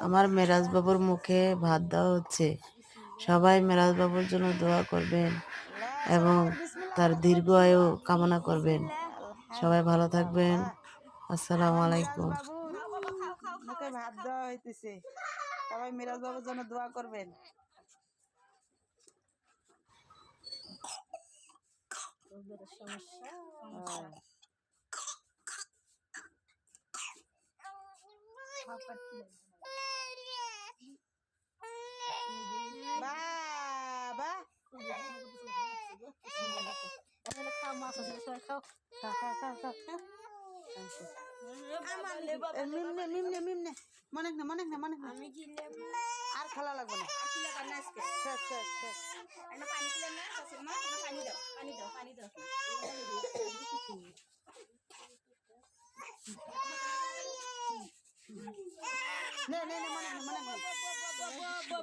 আমার মেরাজ বাবুর মুখে ভাত দেওয়া হচ্ছে। সবাই মেরাজ বাবুর জন্য দোয়া করবেন এবং তার দীর্ঘ আয়ু কামনা করবেন। সবাই ভালো থাকবেন। আসসালামু আমার মিরাজ আলাইকুম। বাবুর মুখে ভাত দেওয়া হইতেছে, সবাই মিরাজ বাবুর জন্য দোয়া করবেন। বাবা মিমনে মিমনে মিমনে মনে আমি আর খেলা লাগবে না, শেষ শেষ শেষ। নে নে নে মনে